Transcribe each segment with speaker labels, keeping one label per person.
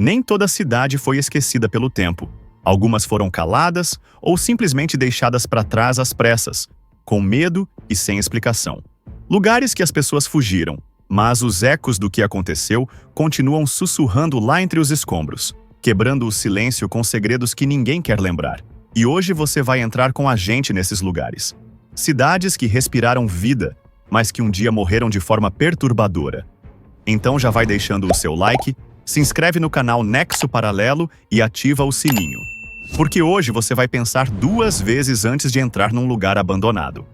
Speaker 1: Nem toda cidade foi esquecida pelo tempo. Algumas foram caladas ou simplesmente deixadas para trás às pressas, com medo e sem explicação. Lugares que as pessoas fugiram, mas os ecos do que aconteceu continuam sussurrando lá entre os escombros, quebrando o silêncio com segredos que ninguém quer lembrar. E hoje você vai entrar com a gente nesses lugares. Cidades que respiraram vida, mas que um dia morreram de forma perturbadora. Então já vai deixando o seu like, se inscreve no canal Nexo Paralelo e ativa o sininho. Porque hoje você vai pensar 2 vezes antes de entrar num lugar abandonado.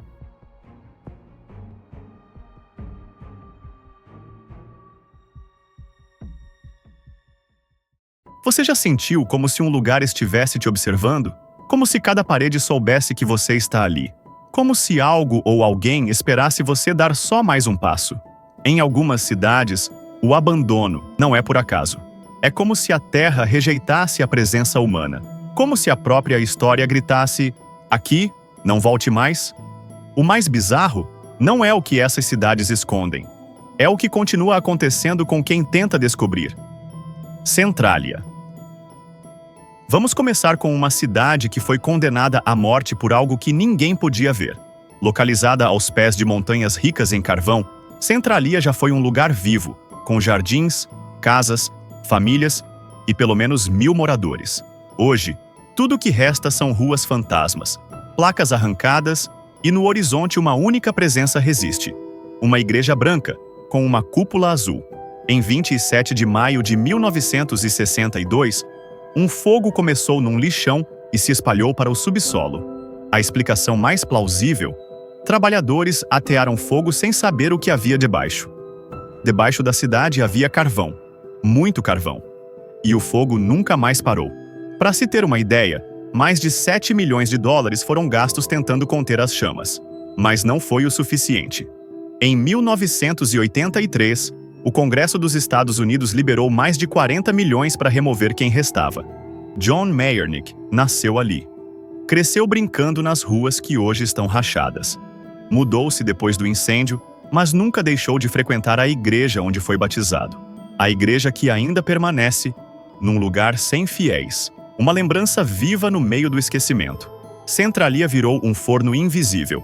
Speaker 1: Você já sentiu como se um lugar estivesse te observando? Como se cada parede soubesse que você está ali? Como se algo ou alguém esperasse você dar só mais um passo? Em algumas cidades, o abandono não é por acaso. É como se a terra rejeitasse a presença humana. Como se a própria história gritasse: aqui, não volte mais. O mais bizarro não é o que essas cidades escondem. É o que continua acontecendo com quem tenta descobrir. Centralia. Vamos começar com uma cidade que foi condenada à morte por algo que ninguém podia ver. Localizada aos pés de montanhas ricas em carvão, Centralia já foi um lugar vivo, com jardins, casas, famílias e pelo menos 1000 moradores. Hoje, tudo o que resta são ruas fantasmas, placas arrancadas e no horizonte uma única presença resiste: uma igreja branca, com uma cúpula azul. Em 27 de maio de 1962, um fogo começou num lixão e se espalhou para o subsolo. A explicação mais plausível: trabalhadores atearam fogo sem saber o que havia debaixo. Debaixo da cidade havia carvão, muito carvão. E o fogo nunca mais parou. Para se ter uma ideia, mais de 7 milhões de dólares foram gastos tentando conter as chamas. Mas não foi o suficiente. Em 1983, o Congresso dos Estados Unidos liberou mais de 40 milhões para remover quem restava. John Meyernick nasceu ali. Cresceu brincando nas ruas que hoje estão rachadas. Mudou-se depois do incêndio, mas nunca deixou de frequentar a igreja onde foi batizado. A igreja que ainda permanece num lugar sem fiéis. Uma lembrança viva no meio do esquecimento. Centralia virou um forno invisível.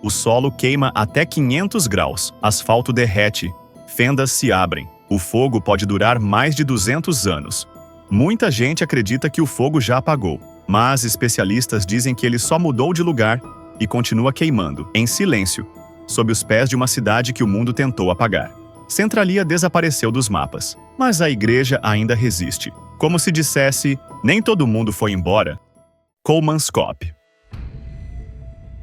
Speaker 1: O solo queima até 500 graus, asfalto derrete, fendas se abrem. O fogo pode durar mais de 200 anos. Muita gente acredita que o fogo já apagou, mas especialistas dizem que ele só mudou de lugar e continua queimando, em silêncio, sob os pés de uma cidade que o mundo tentou apagar. Centralia desapareceu dos mapas, mas a igreja ainda resiste. Como se dissesse: nem todo mundo foi embora. Kolmanskop.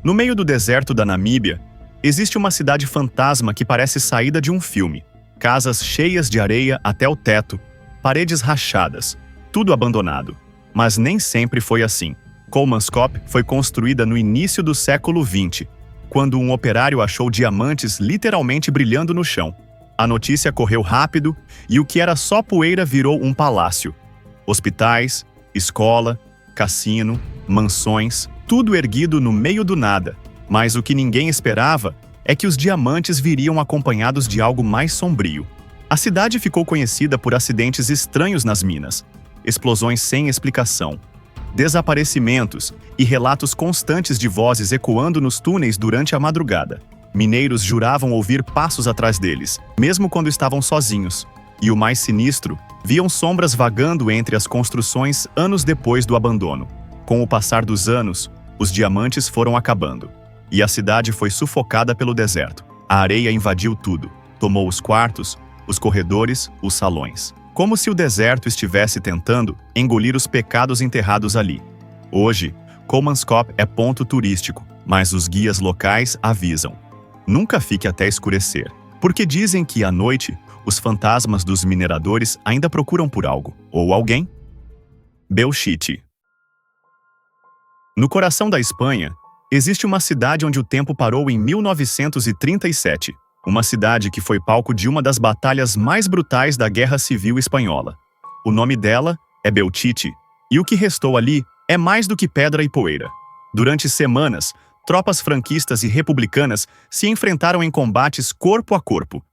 Speaker 1: No meio do deserto da Namíbia, existe uma cidade fantasma que parece saída de um filme. Casas cheias de areia até o teto, paredes rachadas, tudo abandonado. Mas nem sempre foi assim. Kolmanskop foi construída no início do século XX, quando um operário achou diamantes literalmente brilhando no chão. A notícia correu rápido e o que era só poeira virou um palácio. Hospitais, escola, cassino, mansões, tudo erguido no meio do nada. Mas o que ninguém esperava é que os diamantes viriam acompanhados de algo mais sombrio. A cidade ficou conhecida por acidentes estranhos nas minas, explosões sem explicação, desaparecimentos e relatos constantes de vozes ecoando nos túneis durante a madrugada. Mineiros juravam ouvir passos atrás deles, mesmo quando estavam sozinhos. E o mais sinistro, viam sombras vagando entre as construções anos depois do abandono. Com o passar dos anos, os diamantes foram acabando. E a cidade foi sufocada pelo deserto. A areia invadiu tudo. Tomou os quartos, os corredores, os salões. Como se o deserto estivesse tentando engolir os pecados enterrados ali. Hoje, Kolmanskop é ponto turístico, mas os guias locais avisam: nunca fique até escurecer, porque dizem que à noite os fantasmas dos mineradores ainda procuram por algo ou alguém. Belchite. No coração da Espanha, existe uma cidade onde o tempo parou em 1937. Uma cidade que foi palco de uma das batalhas mais brutais da Guerra Civil Espanhola. O nome dela é Belchite, e o que restou ali é mais do que pedra e poeira. Durante semanas, tropas franquistas e republicanas se enfrentaram em combates corpo a corpo.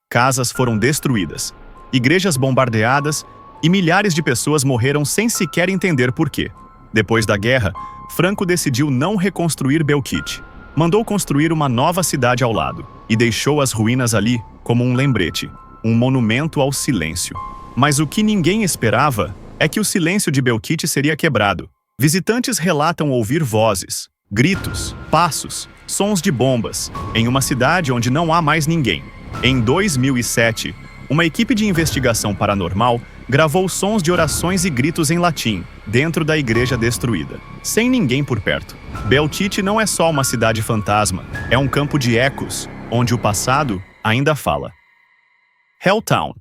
Speaker 1: Casas foram destruídas, igrejas bombardeadas e milhares de pessoas morreram sem sequer entender por quê. Depois da guerra, Franco decidiu não reconstruir Belkite. Mandou construir uma nova cidade ao lado e deixou as ruínas ali como um lembrete, um monumento ao silêncio. Mas o que ninguém esperava é que o silêncio de Belkite seria quebrado. Visitantes relatam ouvir vozes, gritos, passos, sons de bombas, em uma cidade onde não há mais ninguém. Em 2007, uma equipe de investigação paranormal gravou sons de orações e gritos em latim, dentro da igreja destruída, sem ninguém por perto. Belkite não é só uma cidade fantasma, é um campo de ecos, onde o passado ainda fala. Helltown.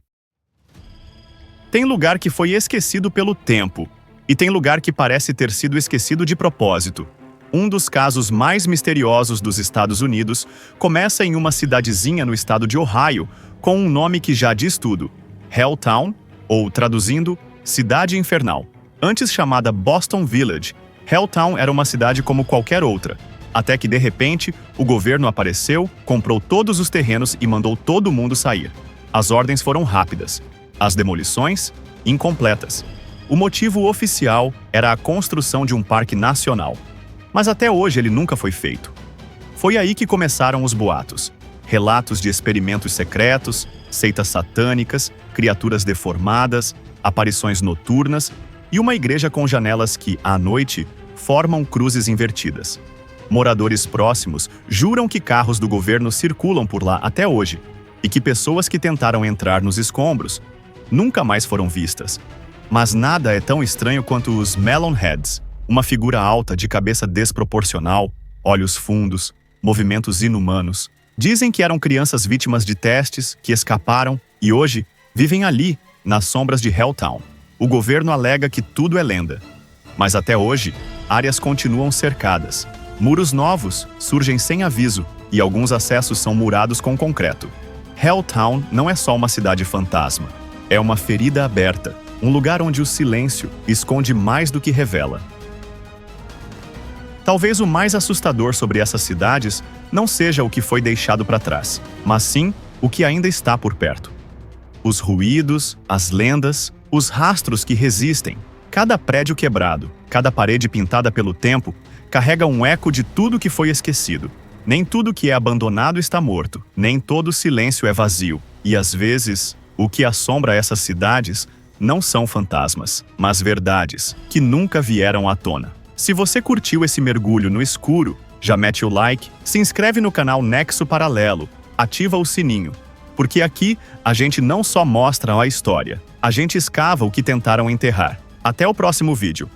Speaker 1: Tem lugar que foi esquecido pelo tempo, e tem lugar que parece ter sido esquecido de propósito. Um dos casos mais misteriosos dos Estados Unidos começa em uma cidadezinha no estado de Ohio, com um nome que já diz tudo: Helltown, ou traduzindo, Cidade Infernal. Antes chamada Boston Village, Helltown era uma cidade como qualquer outra, até que de repente o governo apareceu, comprou todos os terrenos e mandou todo mundo sair. As ordens foram rápidas, as demolições incompletas. O motivo oficial era a construção de um parque nacional. Mas até hoje ele nunca foi feito. Foi aí que começaram os boatos. Relatos de experimentos secretos, seitas satânicas, criaturas deformadas, aparições noturnas e uma igreja com janelas que, à noite, formam cruzes invertidas. Moradores próximos juram que carros do governo circulam por lá até hoje e que pessoas que tentaram entrar nos escombros nunca mais foram vistas. Mas nada é tão estranho quanto os Melon Heads, uma figura alta de cabeça desproporcional, olhos fundos, movimentos inumanos. Dizem que eram crianças vítimas de testes, que escaparam e hoje vivem ali, nas sombras de Helltown. O governo alega que tudo é lenda. Mas até hoje, áreas continuam cercadas. Muros novos surgem sem aviso e alguns acessos são murados com concreto. Helltown não é só uma cidade fantasma. É uma ferida aberta, um lugar onde o silêncio esconde mais do que revela. Talvez o mais assustador sobre essas cidades não seja o que foi deixado para trás, mas sim o que ainda está por perto. Os ruídos, as lendas, os rastros que resistem. Cada prédio quebrado, cada parede pintada pelo tempo, carrega um eco de tudo que foi esquecido. Nem tudo que é abandonado está morto, nem todo silêncio é vazio. E às vezes, o que assombra essas cidades não são fantasmas, mas verdades que nunca vieram à tona. Se você curtiu esse mergulho no escuro, já mete o like, se inscreve no canal Nexo Paralelo, ativa o sininho, porque aqui a gente não só mostra a história, a gente escava o que tentaram enterrar. Até o próximo vídeo.